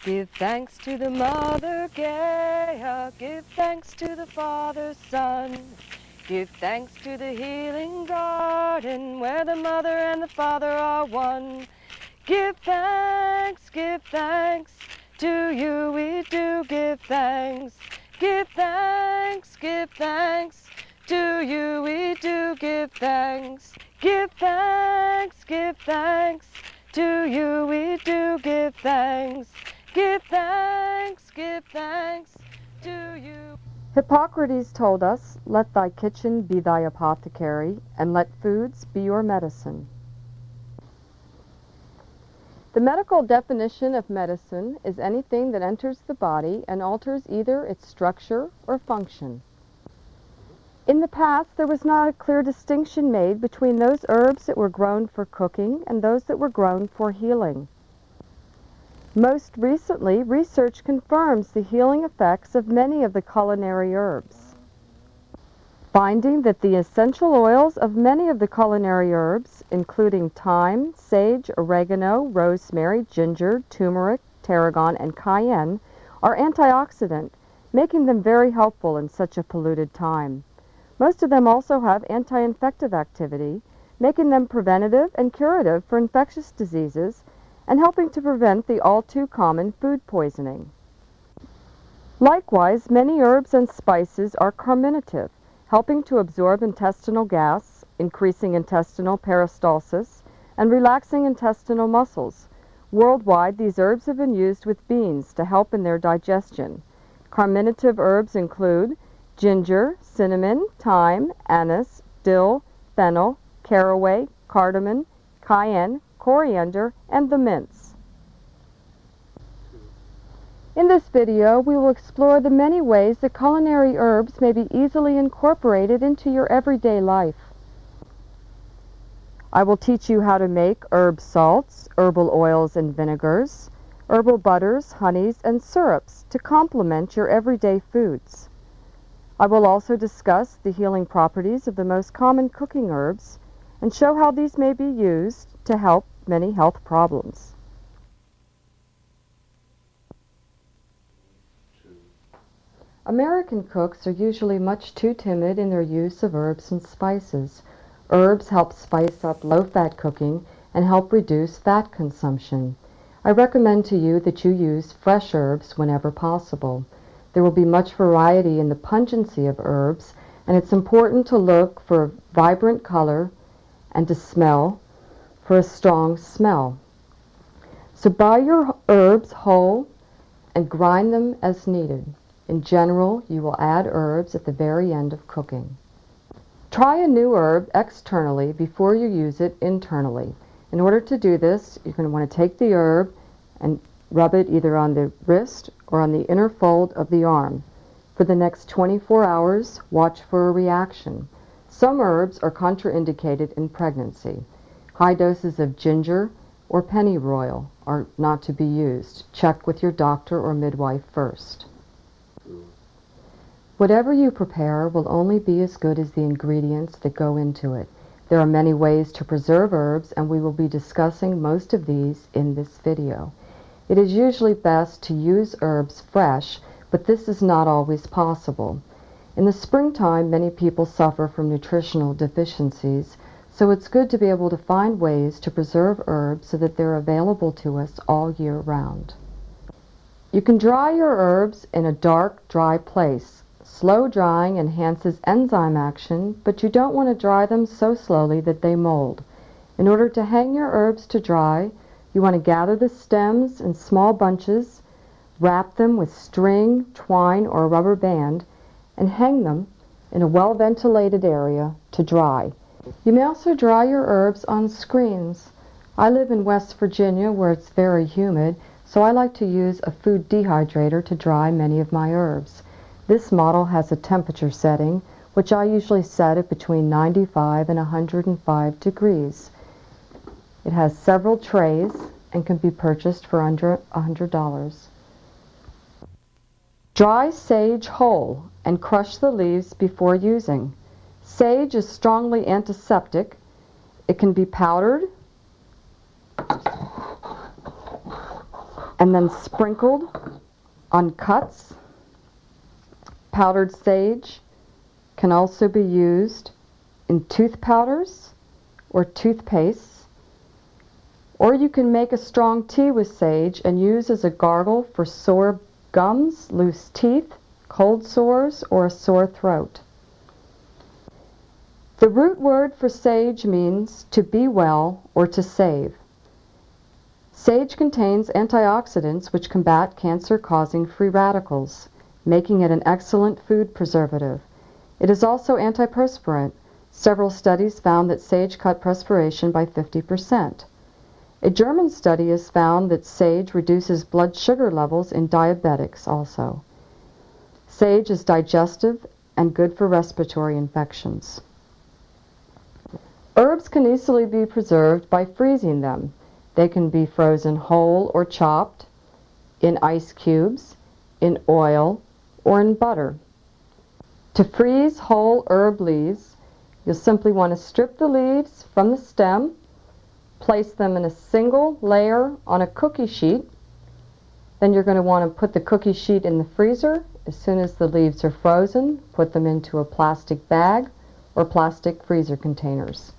Give thanks to the Mother Gaia, give thanks to the Father Son, give thanks to the healing garden where the Mother and the Father are one. Give thanks to you, we do give thanks. Give thanks to you, we do give thanks. Give thanks to you, we do give thanks. Give thanks to you. Hippocrates told us, "Let thy kitchen be thy apothecary, and let foods be your medicine." The medical definition of medicine is anything that enters the body and alters either its structure or function. In the past, there was not a clear distinction made between those herbs that were grown for cooking and those that were grown for healing. Most recently, research confirms the healing effects of many of the culinary herbs, finding that the essential oils of many of the culinary herbs, including thyme, sage, oregano, rosemary, ginger, turmeric, tarragon, and cayenne, are antioxidant, making them very helpful in such a polluted time. Most of them also have anti-infective activity, making them preventative and curative for infectious diseases and helping to prevent the all-too-common food poisoning. Likewise, many herbs and spices are carminative, helping to absorb intestinal gas, increasing intestinal peristalsis, and relaxing intestinal muscles. Worldwide, these herbs have been used with beans to help in their digestion. Carminative herbs include ginger, cinnamon, thyme, anise, dill, fennel, caraway, cardamom, cayenne, coriander, and the mints. In this video, we will explore the many ways that culinary herbs may be easily incorporated into your everyday life. I will teach you how to make herb salts, herbal oils and vinegars, herbal butters, honeys, and syrups to complement your everyday foods. I will also discuss the healing properties of the most common cooking herbs and show how these may be used to help many health problems. American cooks are usually much too timid in their use of herbs and spices. Herbs help spice up low-fat cooking and help reduce fat consumption. I recommend to you that you use fresh herbs whenever possible. There will be much variety in the pungency of herbs, and it's important to look for vibrant color and to smell for a strong smell. So buy your herbs whole and grind them as needed. In general, you will add herbs at the very end of cooking. Try a new herb externally before you use it internally. In order to do this, you're going to want to take the herb and rub it either on the wrist or on the inner fold of the arm. For the next 24 hours, watch for a reaction. Some herbs are contraindicated in pregnancy. High doses of ginger or pennyroyal are not to be used. Check with your doctor or midwife first. Whatever you prepare will only be as good as the ingredients that go into it. There are many ways to preserve herbs, and we will be discussing most of these in this video. It is usually best to use herbs fresh, but this is not always possible. In the springtime, many people suffer from nutritional deficiencies, so it's good to be able to find ways to preserve herbs so that they're available to us all year round. You can dry your herbs in a dark, dry place. Slow drying enhances enzyme action, but you don't want to dry them so slowly that they mold. In order to hang your herbs to dry, you want to gather the stems in small bunches, wrap them with string, twine, or a rubber band, and hang them in a well-ventilated area to dry. You may also dry your herbs on screens. I live in West Virginia where it's very humid, so I like to use a food dehydrator to dry many of my herbs. This model has a temperature setting, which I usually set at between 95 and 105 degrees. It has several trays and can be purchased for under $100. Dry sage whole and crush the leaves before using. Sage is strongly antiseptic. It can be powdered and then sprinkled on cuts. Powdered sage can also be used in tooth powders or toothpastes, or you can make a strong tea with sage and use as a gargle for sore gums, loose teeth, cold sores, or a sore throat. The root word for sage means to be well or to save. Sage contains antioxidants which combat cancer-causing free radicals, making it an excellent food preservative. It is also antiperspirant. Several studies found that sage cut perspiration by 50%. A German study has found that sage reduces blood sugar levels in diabetics also. Sage is digestive and good for respiratory infections. Herbs can easily be preserved by freezing them. They can be frozen whole or chopped, in ice cubes, in oil, or in butter. To freeze whole herb leaves, you'll simply want to strip the leaves from the stem, place them in a single layer on a cookie sheet. Then you're going to want to put the cookie sheet in the freezer. As soon as the leaves are frozen, put them into a plastic bag or plastic freezer containers.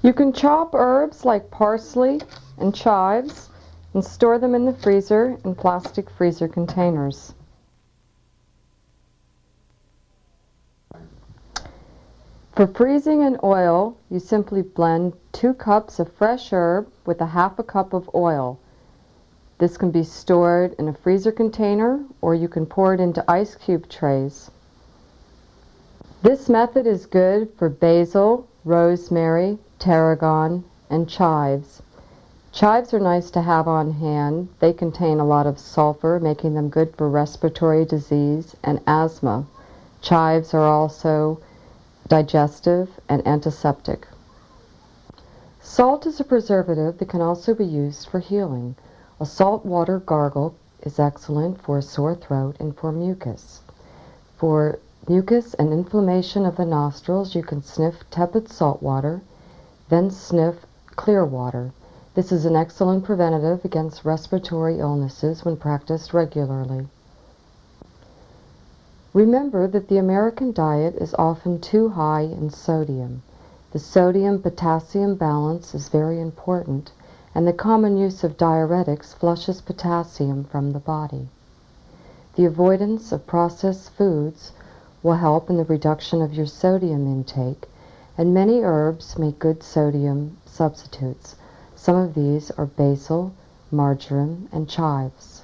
You can chop herbs like parsley and chives and store them in the freezer in plastic freezer containers. For freezing in oil, you simply blend 2 cups of fresh herb with a half a cup of oil. This can be stored in a freezer container, or you can pour it into ice cube trays. This method is good for basil, rosemary, tarragon, and chives. Chives are nice to have on hand. They contain a lot of sulfur, making them good for respiratory disease and asthma. Chives are also digestive and antiseptic. Salt is a preservative that can also be used for healing. A salt water gargle is excellent for a sore throat and for mucus. For mucus and inflammation of the nostrils, you can sniff tepid salt water, then sniff clear water. This is an excellent preventative against respiratory illnesses when practiced regularly. Remember that the American diet is often too high in sodium. The sodium-potassium balance is very important, and the common use of diuretics flushes potassium from the body. The avoidance of processed foods will help in the reduction of your sodium intake, and many herbs make good sodium substitutes. Some of these are basil, marjoram, and chives.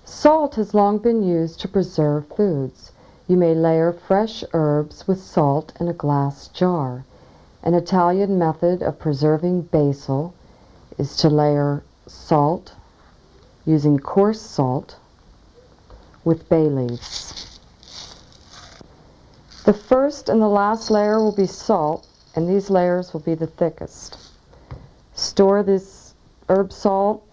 Salt has long been used to preserve foods. You may layer fresh herbs with salt in a glass jar. An Italian method of preserving basil is to layer salt, using coarse salt, with bay leaves. The first and the last layer will be salt, and these layers will be the thickest. Store this herb salt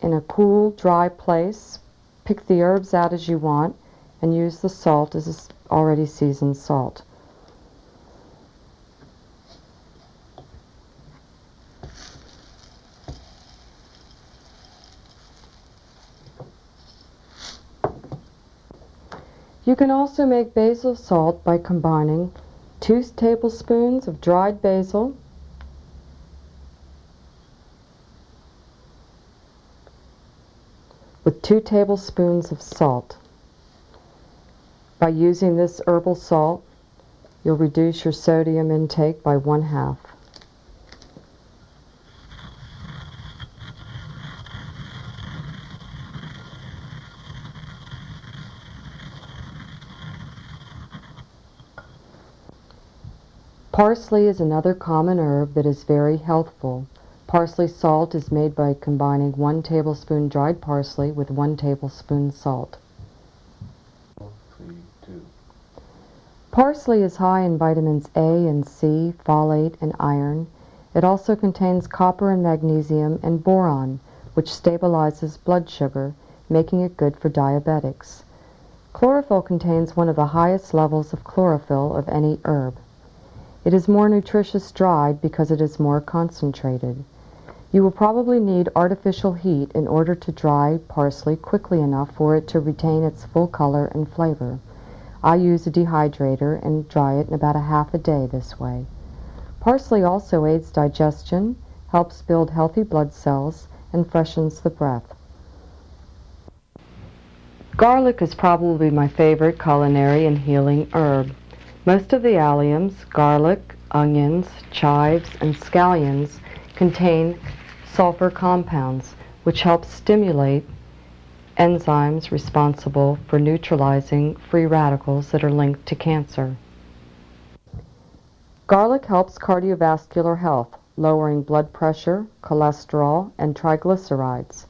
in a cool, dry place. Pick the herbs out as you want and use the salt as already seasoned salt. You can also make basil salt by combining 2 tablespoons of dried basil, with 2 tablespoons of salt. By using this herbal salt, you'll reduce your sodium intake by 1/2. Parsley is another common herb that is very healthful. Parsley salt is made by combining 1 tablespoon dried parsley with 1 tablespoon salt. Parsley is high in vitamins A and C, folate, and iron. It also contains copper and magnesium and boron, which stabilizes blood sugar, making it good for diabetics. Chlorophyll contains one of the highest levels of chlorophyll of any herb. It is more nutritious dried because it is more concentrated. You will probably need artificial heat in order to dry parsley quickly enough for it to retain its full color and flavor. I use a dehydrator and dry it in about a half a day this way. Parsley also aids digestion, helps build healthy blood cells, and freshens the breath. Garlic is probably my favorite culinary and healing herb. Most of the alliums, garlic, onions, chives, and scallions, contain sulfur compounds, which help stimulate enzymes responsible for neutralizing free radicals that are linked to cancer. Garlic helps cardiovascular health, lowering blood pressure, cholesterol, and triglycerides.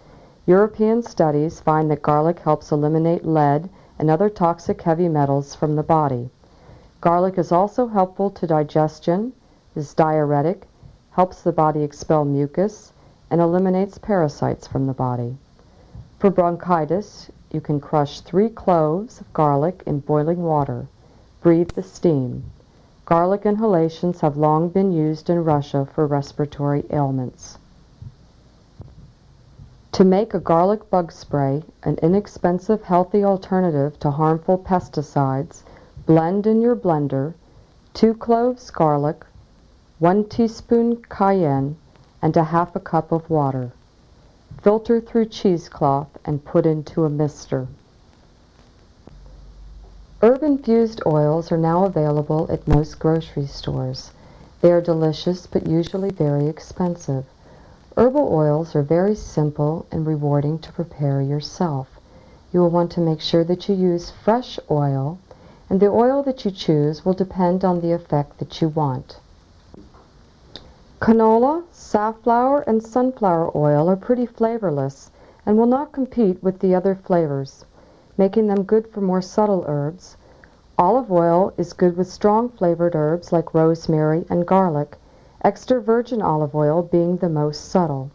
European studies find that garlic helps eliminate lead and other toxic heavy metals from the body. Garlic is also helpful to digestion, is diuretic, helps the body expel mucus, and eliminates parasites from the body. For bronchitis, you can crush 3 cloves of garlic in boiling water. Breathe the steam. Garlic inhalations have long been used in Russia for respiratory ailments. To make a garlic bug spray, an inexpensive, healthy alternative to harmful pesticides, blend in your blender 2 cloves garlic, 1 teaspoon cayenne, and a half a cup of water. Filter through cheesecloth and put into a mister. Herb-infused oils are now available at most grocery stores. They are delicious but usually very expensive. Herbal oils are very simple and rewarding to prepare yourself. You will want to make sure that you use fresh oil, and the oil that you choose will depend on the effect that you want. Canola, safflower, and sunflower oil are pretty flavorless and will not compete with the other flavors, making them good for more subtle herbs. Olive oil is good with strong flavored herbs like rosemary and garlic, extra virgin olive oil being the most subtle.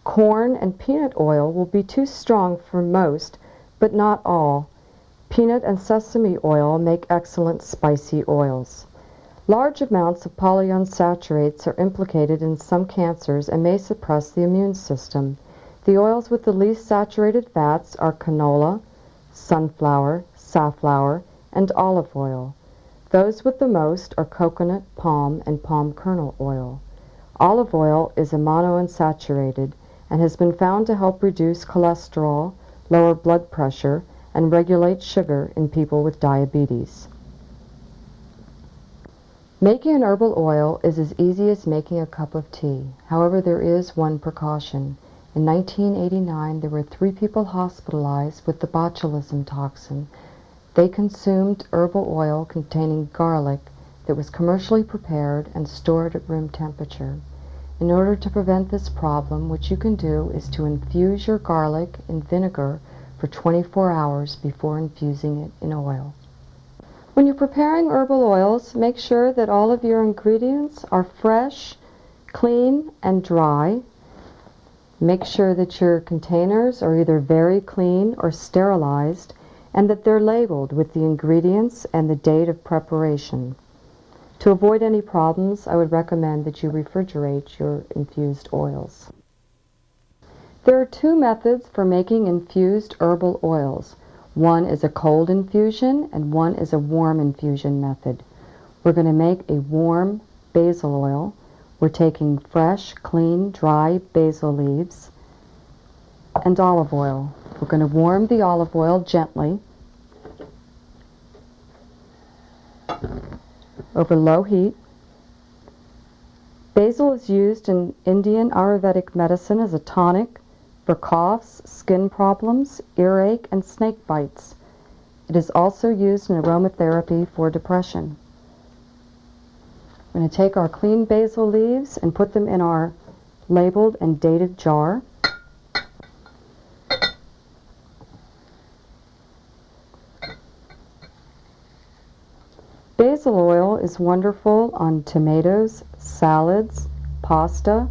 Corn and peanut oil will be too strong for most, but not all. Peanut and sesame oil make excellent spicy oils. Large amounts of polyunsaturates are implicated in some cancers and may suppress the immune system. The oils with the least saturated fats are canola, sunflower, safflower, and olive oil. Those with the most are coconut, palm, and palm kernel oil. Olive oil is a monounsaturated and has been found to help reduce cholesterol, lower blood pressure, and regulate sugar in people with diabetes. Making an herbal oil is as easy as making a cup of tea. However, there is one precaution. In 1989, there were 3 people hospitalized with the botulism toxin. They consumed herbal oil containing garlic that was commercially prepared and stored at room temperature. In order to prevent this problem, what you can do is to infuse your garlic in vinegar for 24 hours before infusing it in oil. When you're preparing herbal oils, make sure that all of your ingredients are fresh, clean, and dry. Make sure that your containers are either very clean or sterilized, and that they're labeled with the ingredients and the date of preparation. To avoid any problems, I would recommend that you refrigerate your infused oils. There are 2 methods for making infused herbal oils. One is a cold infusion and one is a warm infusion method. We're going to make a warm basil oil. We're taking fresh, clean, dry basil leaves and olive oil. We're going to warm the olive oil gently over low heat. Basil is used in Indian Ayurvedic medicine as a tonic for coughs, skin problems, earache, and snake bites. It is also used in aromatherapy for depression. We're going to take our clean basil leaves and put them in our labeled and dated jar. Basil oil is wonderful on tomatoes, salads, pasta,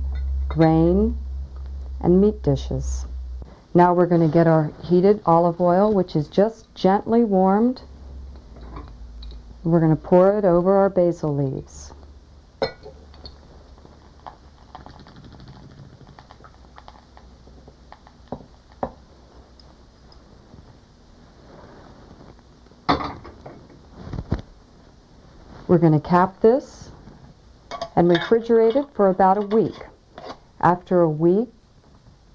grain, and meat dishes. Now we're going to get our heated olive oil, which is just gently warmed. We're going to pour it over our basil leaves. We're going to cap this and refrigerate it for about a week. After a week,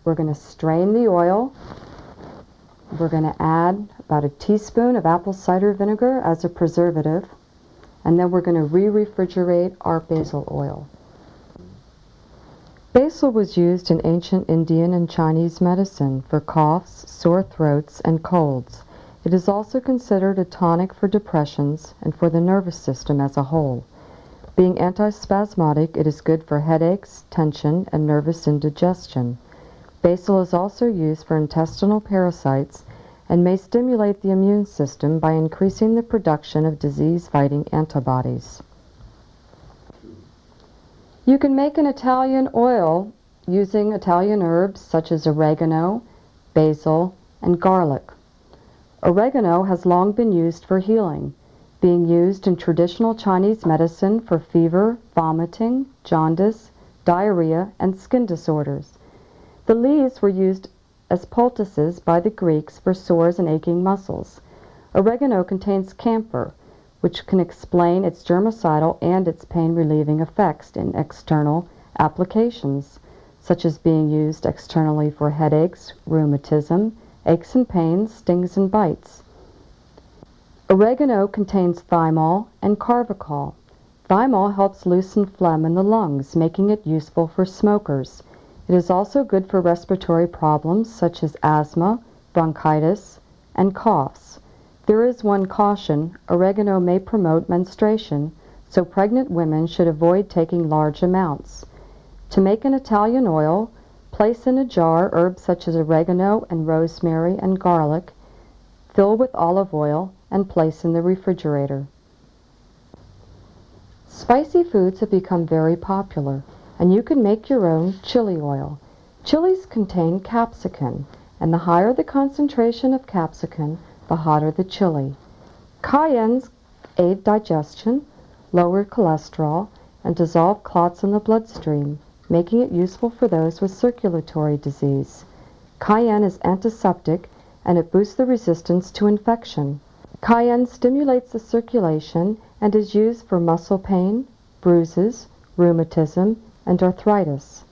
we're going to strain the oil. We're going to add about a teaspoon of apple cider vinegar as a preservative, and then we're going to re-refrigerate our basil oil. Basil was used in ancient Indian and Chinese medicine for coughs, sore throats, and colds. It is also considered a tonic for depressions and for the nervous system as a whole. Being antispasmodic, it is good for headaches, tension, and nervous indigestion. Basil is also used for intestinal parasites and may stimulate the immune system by increasing the production of disease-fighting antibodies. You can make an Italian oil using Italian herbs such as oregano, basil, and garlic. Oregano has long been used for healing, being used in traditional Chinese medicine for fever, vomiting, jaundice, diarrhea, and skin disorders. The leaves were used as poultices by the Greeks for sores and aching muscles. Oregano contains camphor, which can explain its germicidal and its pain-relieving effects in external applications, such as being used externally for headaches, rheumatism, aches and pains, stings and bites. Oregano contains thymol and carbachol. Thymol helps loosen phlegm in the lungs, making it useful for smokers. It is also good for respiratory problems such as asthma, bronchitis, and coughs. There is one caution: oregano may promote menstruation, so pregnant women should avoid taking large amounts. To make an Italian oil, place in a jar herbs such as oregano and rosemary and garlic, fill with olive oil, and place in the refrigerator. Spicy foods have become very popular, and you can make your own chili oil. Chilies contain capsicum, and the higher the concentration of capsicum, the hotter the chili. Cayennes aid digestion, lower cholesterol, and dissolve clots in the bloodstream, making it useful for those with circulatory disease. Cayenne is antiseptic, and it boosts the resistance to infection. Cayenne stimulates the circulation and is used for muscle pain, bruises, rheumatism, and arthritis.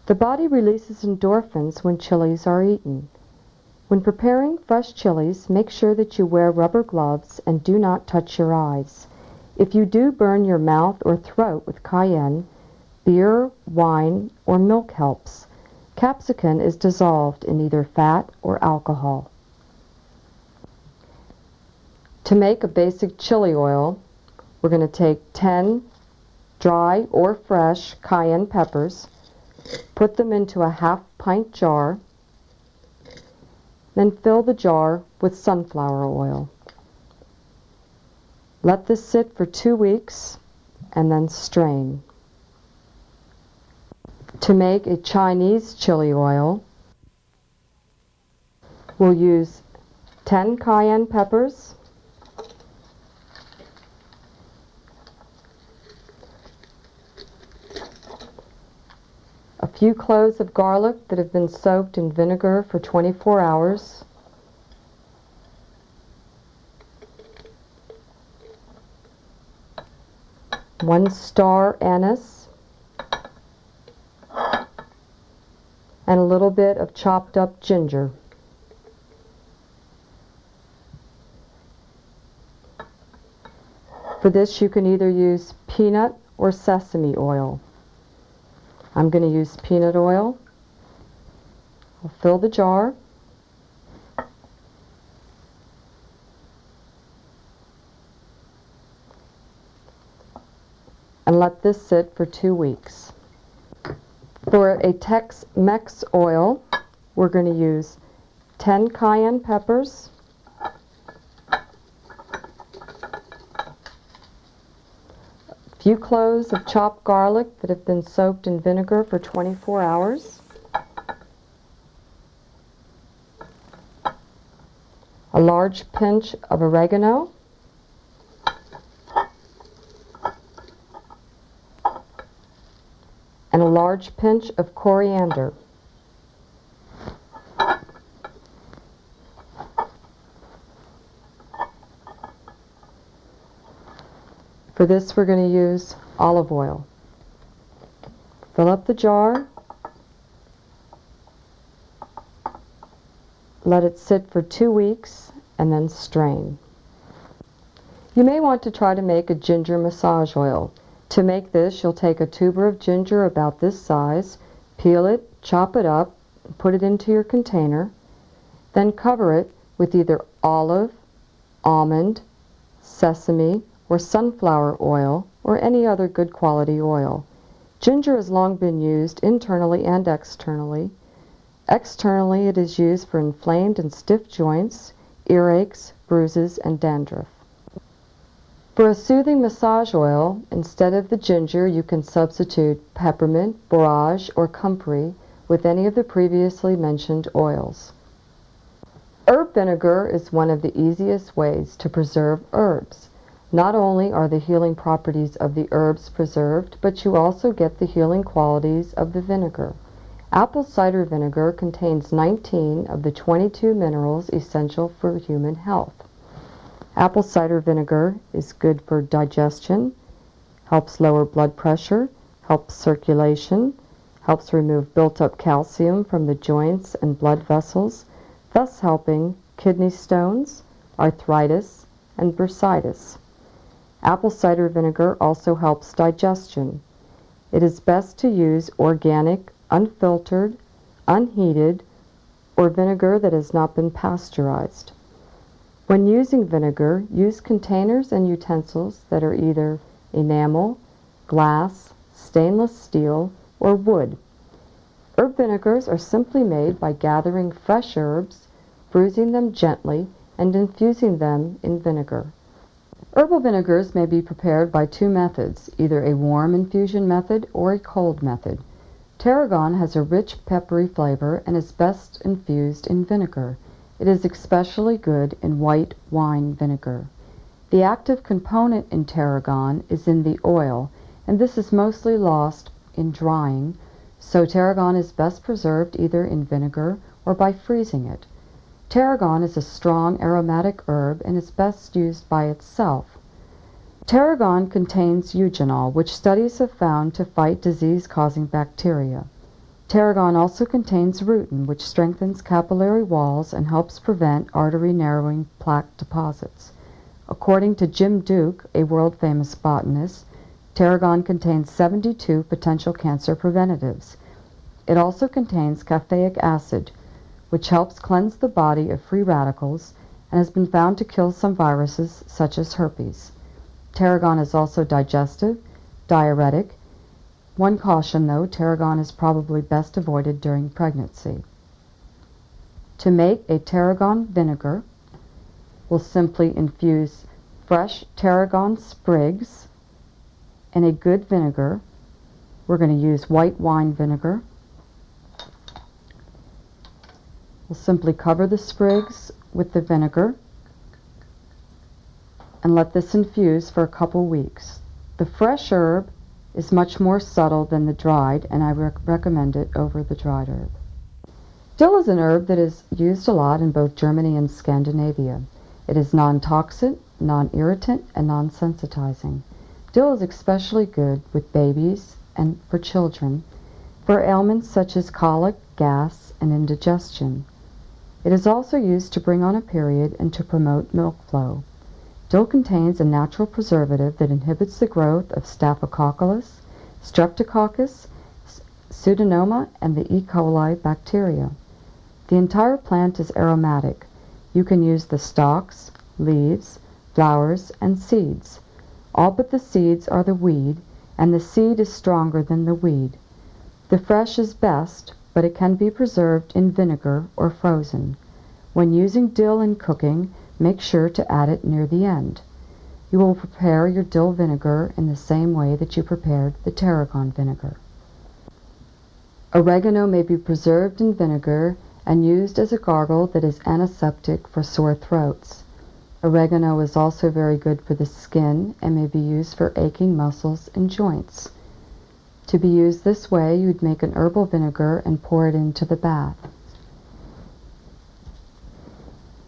The body releases endorphins when chilies are eaten. When preparing fresh chilies, make sure that you wear rubber gloves and do not touch your eyes. If you do burn your mouth or throat with cayenne, beer, wine, or milk helps. Capsicum is dissolved in either fat or alcohol. To make a basic chili oil, we're going to take 10 dry or fresh cayenne peppers, put them into a half-pint jar, then fill the jar with sunflower oil. Let this sit for 2 weeks and then strain. To make a Chinese chili oil, we'll use 10 cayenne peppers, a few cloves of garlic that have been soaked in vinegar for 24 hours, one star anise, and a little bit of chopped up ginger. For this, you can either use peanut or sesame oil. I'm going to use peanut oil. I'll fill the jar. And let this sit for 2 weeks. For a Tex-Mex oil, we're going to use 10 cayenne peppers, a few cloves of chopped garlic that have been soaked in vinegar for 24 hours, a large pinch of oregano, and a large pinch of coriander. For this, we're going to use olive oil. Fill up the jar. Let it sit for 2 weeks and then strain. You may want to try to make a ginger massage oil. To make this, you'll take a tuber of ginger about this size, peel it, chop it up, put it into your container, then cover it with either olive, almond, sesame, or sunflower oil, or any other good quality oil. Ginger has long been used internally and externally. Externally, it is used for inflamed and stiff joints, earaches, bruises, and dandruff. For a soothing massage oil, instead of the ginger, you can substitute peppermint, borage, or comfrey with any of the previously mentioned oils. Herb vinegar is one of the easiest ways to preserve herbs. Not only are the healing properties of the herbs preserved, but you also get the healing qualities of the vinegar. Apple cider vinegar contains 19 of the 22 minerals essential for human health. Apple cider vinegar is good for digestion, helps lower blood pressure, helps circulation, helps remove built-up calcium from the joints and blood vessels, thus helping kidney stones, arthritis, and bursitis. Apple cider vinegar also helps digestion. It is best to use organic, unfiltered, unheated, or vinegar that has not been pasteurized. When using vinegar, use containers and utensils that are either enamel, glass, stainless steel, or wood. Herb vinegars are simply made by gathering fresh herbs, bruising them gently, and infusing them in vinegar. Herbal vinegars may be prepared by 2 methods, either a warm infusion method or a cold method. Tarragon has a rich peppery flavor and is best infused in vinegar. It is especially good in white wine vinegar. The active component in tarragon is in the oil, and this is mostly lost in drying, so tarragon is best preserved either in vinegar or by freezing it. Tarragon is a strong aromatic herb and is best used by itself. Tarragon contains eugenol, which studies have found to fight disease-causing bacteria. Tarragon also contains rutin, which strengthens capillary walls and helps prevent artery-narrowing plaque deposits. According to Jim Duke, a world-famous botanist, tarragon contains 72 potential cancer preventatives. It also contains caffeic acid, which helps cleanse the body of free radicals and has been found to kill some viruses such as herpes. Tarragon is also digestive, diuretic. One caution though, tarragon is probably best avoided during pregnancy. To make a tarragon vinegar, we'll simply infuse fresh tarragon sprigs in a good vinegar. We're going to use white wine vinegar. We'll simply cover the sprigs with the vinegar and let this infuse for a couple weeks. The fresh herb is much more subtle than the dried, and I recommend it over the dried herb. Dill is an herb that is used a lot in both Germany and Scandinavia. It is non-toxic, non-irritant, and non-sensitizing. Dill is especially good with babies and for children for ailments such as colic, gas, and indigestion. It is also used to bring on a period and to promote milk flow. Dill contains a natural preservative that inhibits the growth of Staphylococcus, Streptococcus, Pseudomonas, and the E. coli bacteria. The entire plant is aromatic. You can use the stalks, leaves, flowers, and seeds. All but the seeds are the weed, and the seed is stronger than the weed. The fresh is best, but it can be preserved in vinegar or frozen. When using dill in cooking, make sure to add it near the end. You will prepare your dill vinegar in the same way that you prepared the tarragon vinegar. Oregano may be preserved in vinegar and used as a gargle that is antiseptic for sore throats. Oregano is also very good for the skin and may be used for aching muscles and joints. To be used this way, you'd make an herbal vinegar and pour it into the bath.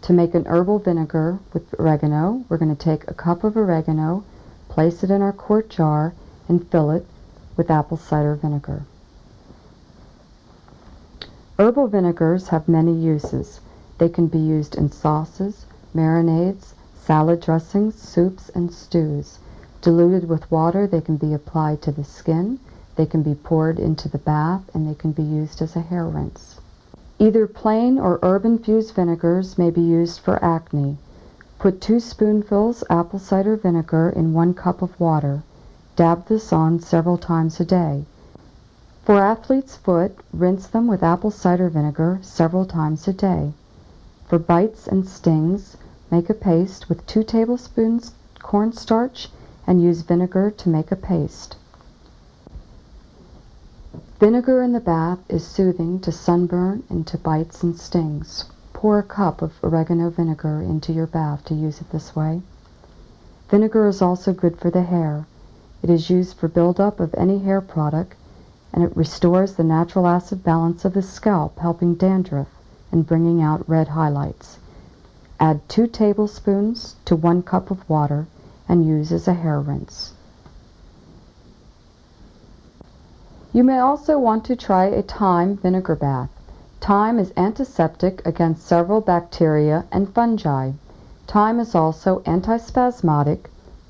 To make an herbal vinegar with oregano, we're going to take a cup of oregano, Place it in our quart jar and fill it with apple cider vinegar. Herbal vinegars have many uses. They can be used in sauces, marinades, salad dressings, soups, and stews. Diluted with water, they can be applied to the skin, they can be poured into the bath, and they can be used as a hair rinse. Either plain or herb-infused vinegars may be used for acne. Put 2 spoonfuls apple cider vinegar in 1 cup of water. Dab this on several times a day. For athlete's foot, rinse them with apple cider vinegar several times a day. For bites and stings, make a paste with 2 tablespoons cornstarch and use vinegar to make a paste. Vinegar in the bath is soothing to sunburn and to bites and stings. Pour a cup of oregano vinegar into your bath to use it this way. Vinegar is also good for the hair. It is used for buildup of any hair product, and it restores the natural acid balance of the scalp, helping dandruff and bringing out red highlights. Add 2 tablespoons to 1 cup of water and use as a hair rinse. You may also want to try a thyme vinegar bath. Thyme is antiseptic against several bacteria and fungi. Thyme is also antispasmodic,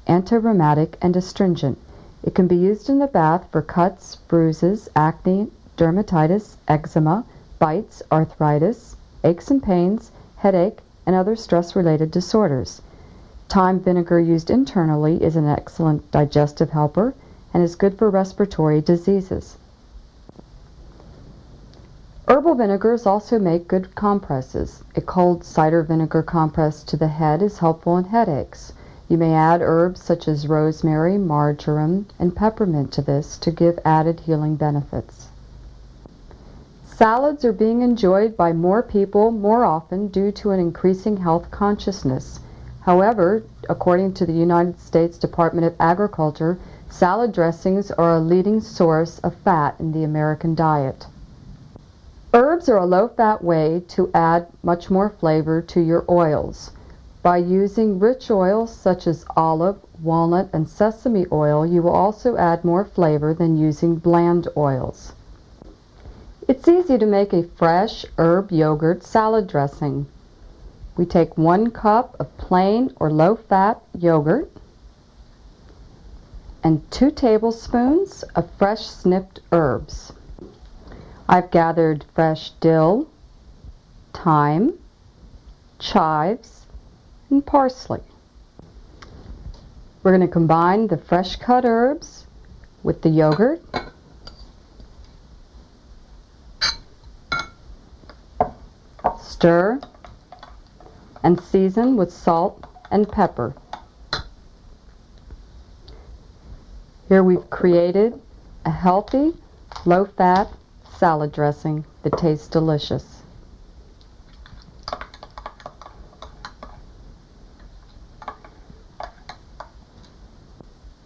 antirheumatic, and astringent. It can be used in the bath for cuts, bruises, acne, dermatitis, eczema, bites, arthritis, aches and pains, headache, and other stress-related disorders. Thyme vinegar used internally is an excellent digestive helper and is good for respiratory diseases. Herbal vinegars also make good compresses. A cold cider vinegar compress to the head is helpful in headaches. You may add herbs such as rosemary, marjoram, and peppermint to this to give added healing benefits. Salads are being enjoyed by more people more often due to an increasing health consciousness. However, according to the United States Department of Agriculture, salad dressings are a leading source of fat in the American diet. Herbs are a low-fat way to add much more flavor to your oils. By using rich oils such as olive, walnut, and sesame oil, you will also add more flavor than using bland oils. It's easy to make a fresh herb yogurt salad dressing. We take 1 cup of plain or low-fat yogurt and 2 tablespoons of fresh snipped herbs. I've gathered fresh dill, thyme, chives, and parsley. We're going to combine the fresh cut herbs with the yogurt, stir, and season with salt and pepper. Here we've created a healthy, low-fat salad dressing that tastes delicious.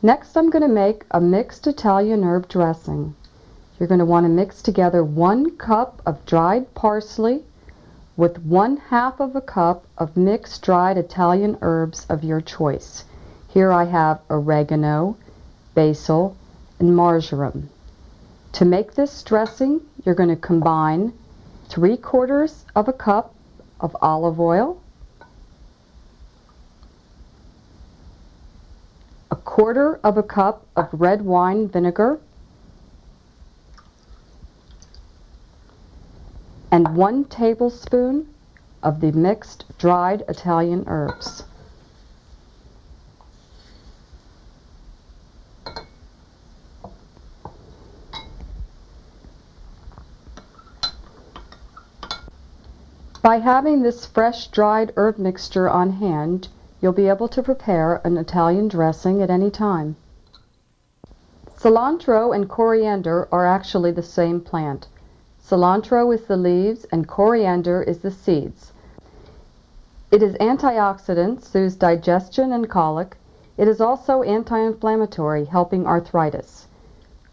Next, I'm going to make a mixed Italian herb dressing. You're going to want to mix together 1 cup of dried parsley with 1/2 of a cup of mixed dried Italian herbs of your choice. Here I have oregano, basil, and marjoram. To make this dressing, you're going to combine 3/4 of a cup of olive oil, 1/4 of a cup of red wine vinegar, and 1 tablespoon of the mixed dried Italian herbs. By having this fresh dried herb mixture on hand, you'll be able to prepare an Italian dressing at any time. Cilantro and coriander are actually the same plant. Cilantro is the leaves and coriander is the seeds. It is antioxidant, soothes digestion and colic. It is also anti-inflammatory, helping arthritis.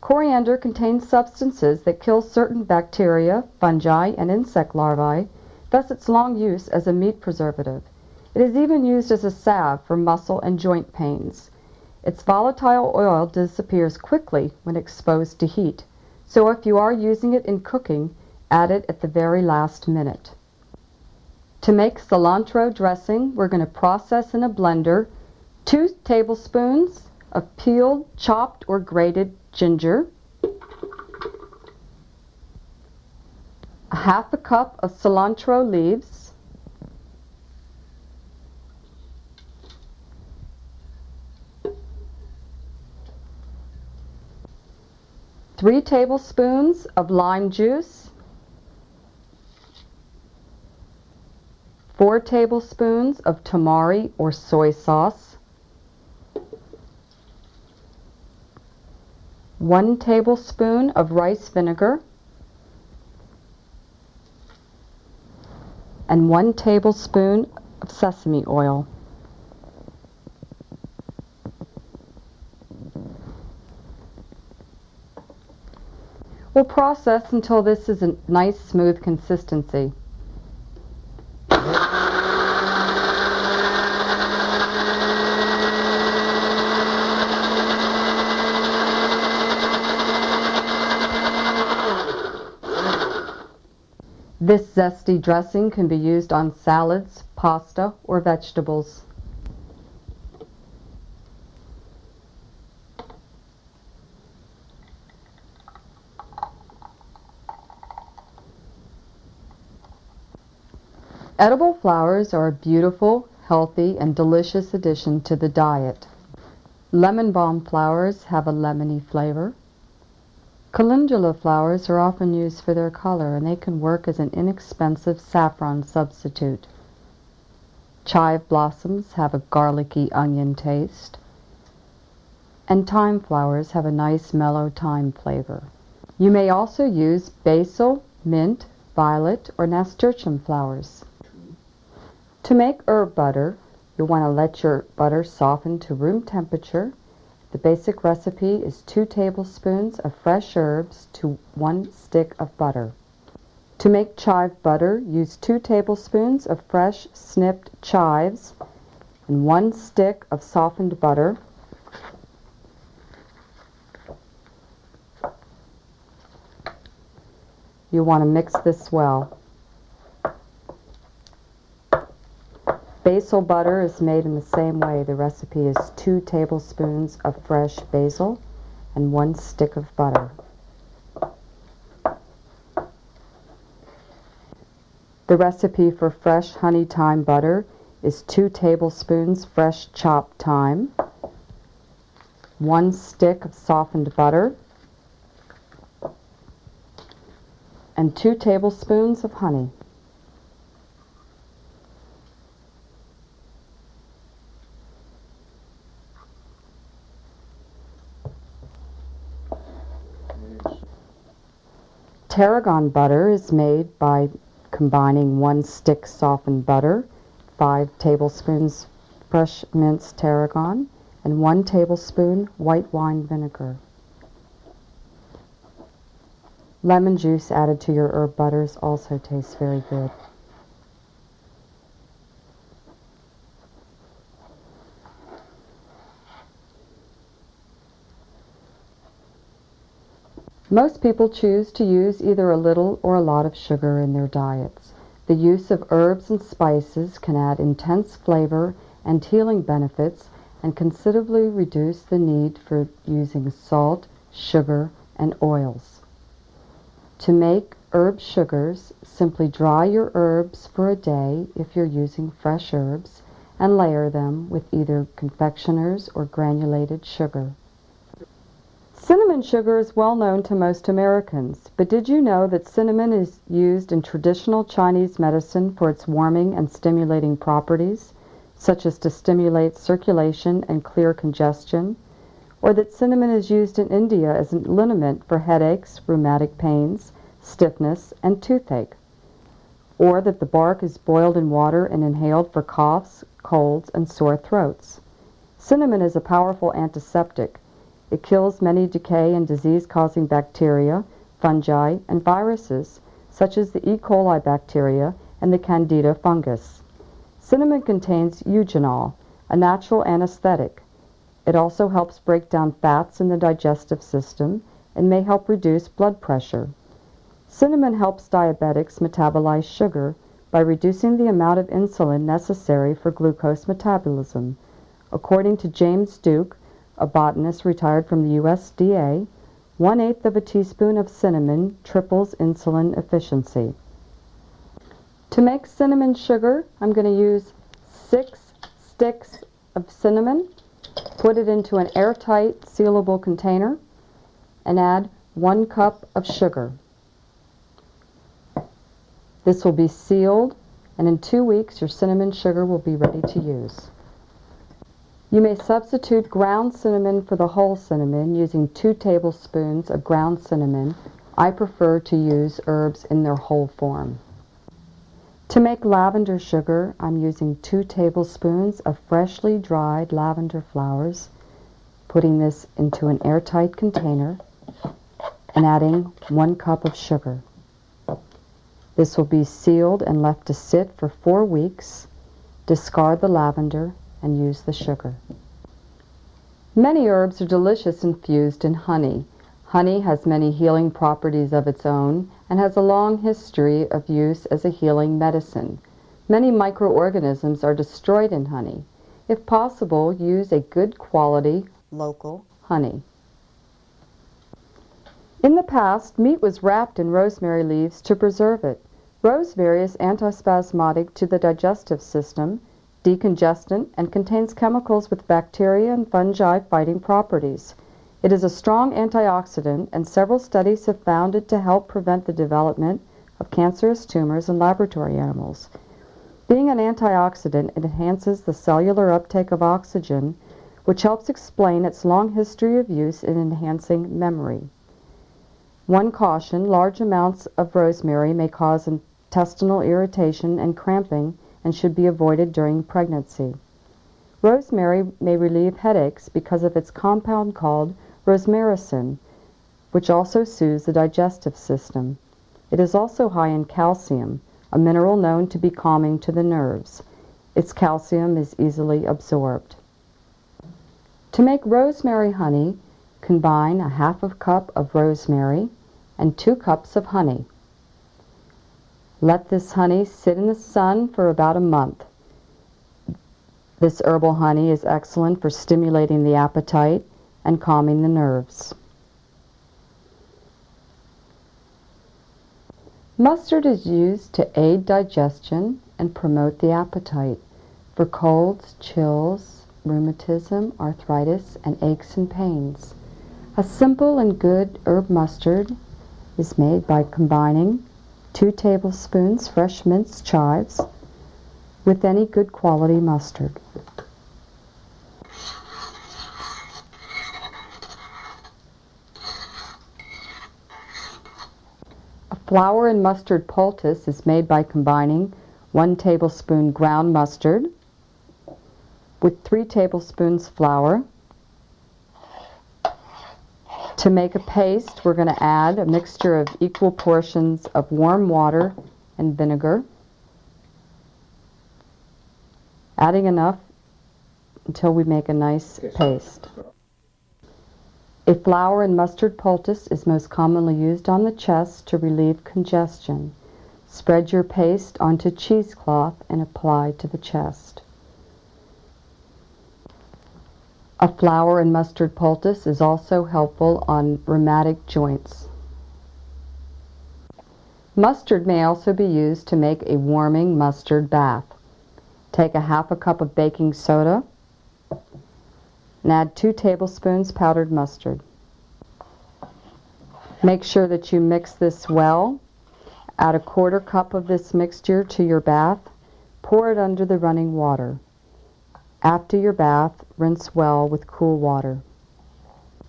Coriander contains substances that kill certain bacteria, fungi, and insect larvae, thus its long use as a meat preservative. It is even used as a salve for muscle and joint pains. Its volatile oil disappears quickly when exposed to heat, so if you are using it in cooking, add it at the very last minute. To make cilantro dressing, we're going to process in a blender 2 tablespoons of peeled, chopped, or grated ginger, a half a cup of cilantro leaves, 3 tablespoons of lime juice, 4 tablespoons of tamari or soy sauce, 1 tablespoon of rice vinegar, and 1 tablespoon of sesame oil. We'll process until this is a nice smooth consistency. This zesty dressing can be used on salads, pasta, or vegetables. Edible flowers are a beautiful, healthy, and delicious addition to the diet. Lemon balm flowers have a lemony flavor. Calendula flowers are often used for their color, and they can work as an inexpensive saffron substitute. Chive blossoms have a garlicky onion taste, and thyme flowers have a nice mellow thyme flavor. You may also use basil, mint, violet, or nasturtium flowers. To make herb butter, you'll want to let your butter soften to room temperature. The basic recipe is 2 tablespoons of fresh herbs to 1 stick of butter. To make chive butter, use 2 tablespoons of fresh snipped chives and 1 stick of softened butter. You want to mix this well. Basil butter is made in the same way. The recipe is 2 tablespoons of fresh basil and 1 stick of butter. The recipe for fresh honey thyme butter is 2 tablespoons fresh chopped thyme, 1 stick of softened butter, and 2 tablespoons of honey. Tarragon butter is made by combining 1 stick softened butter, 5 tablespoons fresh minced tarragon, and 1 tablespoon white wine vinegar. Lemon juice added to your herb butters also tastes very good. Most people choose to use either a little or a lot of sugar in their diets. The use of herbs and spices can add intense flavor and healing benefits and considerably reduce the need for using salt, sugar, and oils. To make herb sugars, simply dry your herbs for a day if you're using fresh herbs and layer them with either confectioner's or granulated sugar. Cinnamon sugar is well known to most Americans, but did you know that cinnamon is used in traditional Chinese medicine for its warming and stimulating properties, such as to stimulate circulation and clear congestion, or that cinnamon is used in India as a liniment for headaches, rheumatic pains, stiffness, and toothache, or that the bark is boiled in water and inhaled for coughs, colds, and sore throats. Cinnamon is a powerful antiseptic. It kills many decay and disease-causing bacteria, fungi, and viruses, such as the E. coli bacteria and the Candida fungus. Cinnamon contains eugenol, a natural anesthetic. It also helps break down fats in the digestive system and may help reduce blood pressure. Cinnamon helps diabetics metabolize sugar by reducing the amount of insulin necessary for glucose metabolism. According to James Duke, a botanist retired from the USDA, 1/8 of a teaspoon of cinnamon triples insulin efficiency. To make cinnamon sugar, I'm going to use 6 sticks of cinnamon, put it into an airtight, sealable container, and add 1 cup of sugar. This will be sealed, and in 2 weeks your cinnamon sugar will be ready to use. You may substitute ground cinnamon for the whole cinnamon using 2 tablespoons of ground cinnamon. I prefer to use herbs in their whole form. To make lavender sugar, I'm using 2 tablespoons of freshly dried lavender flowers, putting this into an airtight container, and adding 1 cup of sugar. This will be sealed and left to sit for 4 weeks. Discard the lavender and use the sugar. Many herbs are delicious infused in honey. Honey has many healing properties of its own and has a long history of use as a healing medicine. Many microorganisms are destroyed in honey. If possible, use a good quality local honey. In the past, meat was wrapped in rosemary leaves to preserve it. Rosemary is antispasmodic to the digestive system, decongestant, and contains chemicals with bacteria and fungi fighting properties. It is a strong antioxidant, and several studies have found it to help prevent the development of cancerous tumors in laboratory animals. Being an antioxidant, it enhances the cellular uptake of oxygen, which helps explain its long history of use in enhancing memory. One caution: large amounts of rosemary may cause intestinal irritation and cramping and should be avoided during pregnancy. Rosemary may relieve headaches because of its compound called rosmaricin, which also soothes the digestive system. It is also high in calcium, a mineral known to be calming to the nerves. Its calcium is easily absorbed. To make rosemary honey, combine a 1/2 cup of rosemary and 2 cups of honey. Let this honey sit in the sun for about a month. This herbal honey is excellent for stimulating the appetite and calming the nerves. Mustard is used to aid digestion and promote the appetite for colds, chills, rheumatism, arthritis, and aches and pains. A simple and good herb mustard is made by combining 2 tablespoons fresh minced chives with any good quality mustard. A flour and mustard poultice is made by combining 1 tablespoon ground mustard with 3 tablespoons flour. To make a paste, we're going to add a mixture of equal portions of warm water and vinegar, adding enough until we make a nice paste. A flour and mustard poultice is most commonly used on the chest to relieve congestion. Spread your paste onto cheesecloth and apply to the chest. A flour and mustard poultice is also helpful on rheumatic joints. Mustard may also be used to make a warming mustard bath. Take a 1/2 cup of baking soda and add 2 tablespoons powdered mustard. Make sure that you mix this well. Add a 1/4 cup of this mixture to your bath. Pour it under the running water. After your bath, rinse well with cool water.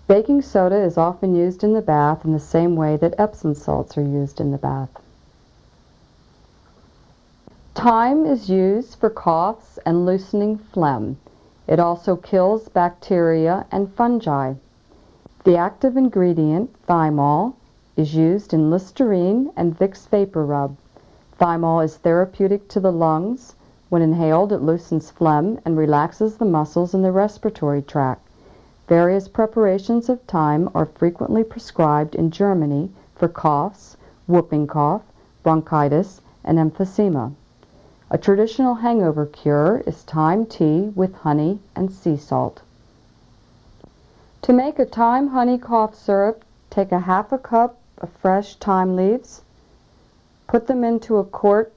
Baking soda is often used in the bath in the same way that Epsom salts are used in the bath. Thyme is used for coughs and loosening phlegm. It also kills bacteria and fungi. The active ingredient, thymol, is used in Listerine and Vicks Vapor Rub. Thymol is therapeutic to the lungs. When inhaled, it loosens phlegm and relaxes the muscles in the respiratory tract. Various preparations of thyme are frequently prescribed in Germany for coughs, whooping cough, bronchitis, and emphysema. A traditional hangover cure is thyme tea with honey and sea salt. To make a thyme honey cough syrup, take a half a cup of fresh thyme leaves, put them into a quart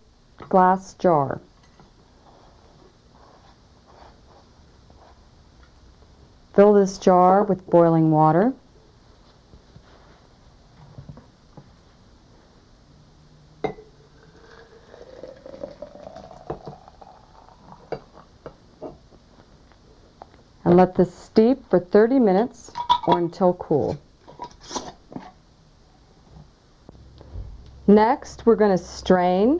glass jar. Fill this jar with boiling water. And let this steep for 30 minutes or until cool. Next, we're going to strain.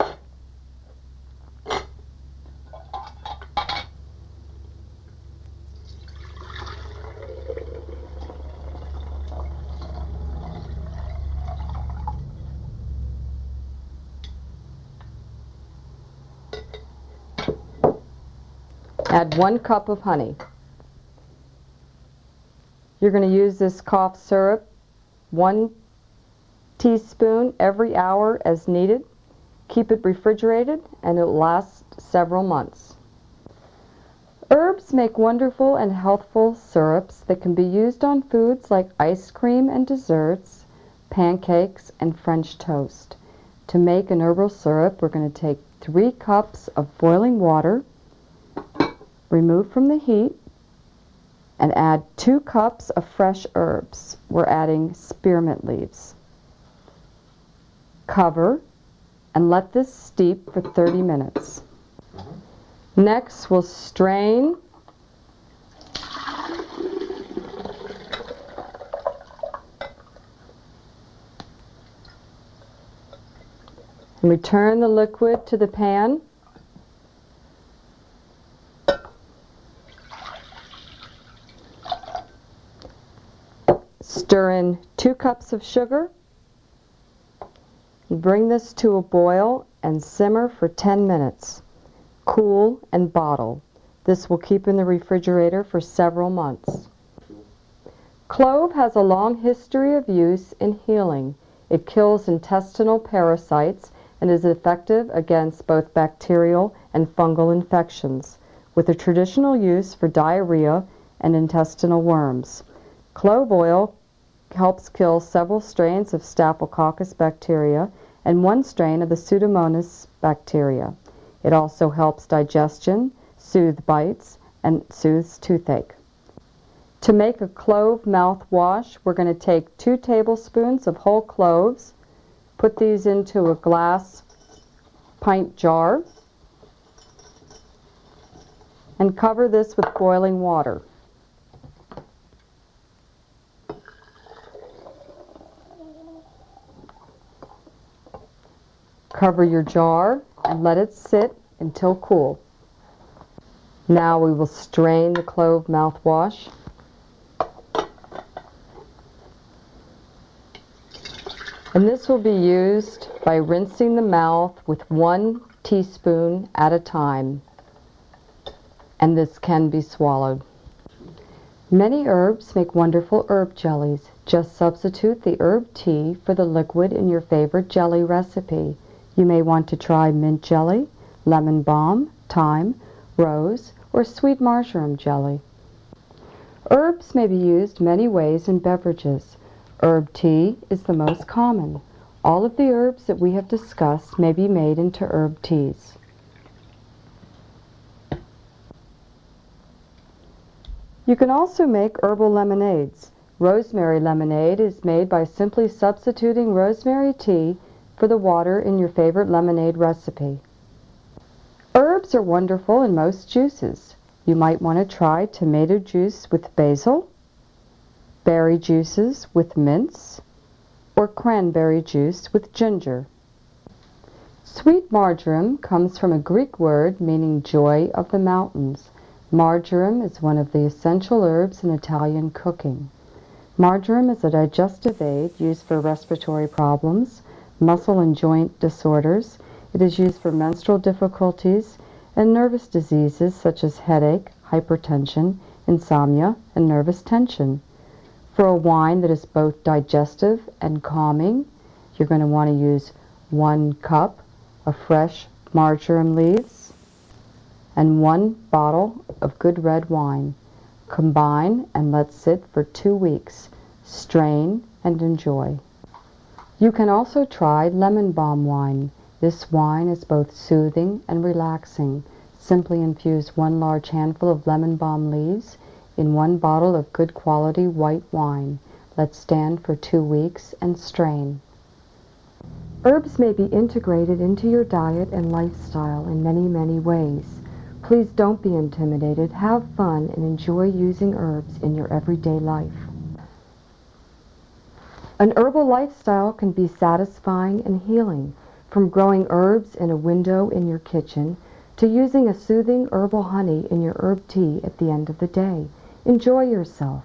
Add 1 cup of honey. You're going to use this cough syrup 1 teaspoon every hour as needed. Keep it refrigerated and it will last several months. Herbs make wonderful and healthful syrups that can be used on foods like ice cream and desserts, pancakes, and French toast. To make an herbal syrup, we're going to take 3 cups of boiling water, remove from the heat, and add 2 cups of fresh herbs. We're adding spearmint leaves. Cover and let this steep for 30 minutes. Next, we'll strain and return the liquid to the pan. Stir in 2 cups of sugar. Bring this to a boil and simmer for 10 minutes. Cool and bottle. This will keep in the refrigerator for several months. Clove has a long history of use in healing. It kills intestinal parasites and is effective against both bacterial and fungal infections, with a traditional use for diarrhea and intestinal worms. Clove oil helps kill several strains of Staphylococcus bacteria and 1 strain of the Pseudomonas bacteria. It also helps digestion, soothes bites, and soothes toothache. To make a clove mouthwash, we're going to take 2 tablespoons of whole cloves, put these into a glass pint jar, and cover this with boiling water. Cover your jar and let it sit until cool. Now we will strain the clove mouthwash. And this will be used by rinsing the mouth with 1 teaspoon at a time. And this can be swallowed. Many herbs make wonderful herb jellies. Just substitute the herb tea for the liquid in your favorite jelly recipe. You may want to try mint jelly, lemon balm, thyme, rose, or sweet marjoram jelly. Herbs may be used many ways in beverages. Herb tea is the most common. All of the herbs that we have discussed may be made into herb teas. You can also make herbal lemonades. Rosemary lemonade is made by simply substituting rosemary tea for the water in your favorite lemonade recipe. Herbs are wonderful in most juices. You might want to try tomato juice with basil, berry juices with mints, or cranberry juice with ginger. Sweet marjoram comes from a Greek word meaning joy of the mountains. Marjoram is one of the essential herbs in Italian cooking. Marjoram is a digestive aid used for respiratory problems, muscle and joint disorders. It is used for menstrual difficulties and nervous diseases such as headache, hypertension, insomnia, and nervous tension. For a wine that is both digestive and calming, you're going to want to use 1 cup of fresh marjoram leaves and 1 bottle of good red wine. Combine and let sit for 2 weeks. Strain and enjoy. You can also try lemon balm wine. This wine is both soothing and relaxing. Simply infuse 1 large handful of lemon balm leaves in 1 bottle of good quality white wine. Let stand for 2 weeks and strain. Herbs may be integrated into your diet and lifestyle in many, many ways. Please don't be intimidated. Have fun and enjoy using herbs in your everyday life. An herbal lifestyle can be satisfying and healing, from growing herbs in a window in your kitchen to using a soothing herbal honey in your herb tea at the end of the day. Enjoy yourself.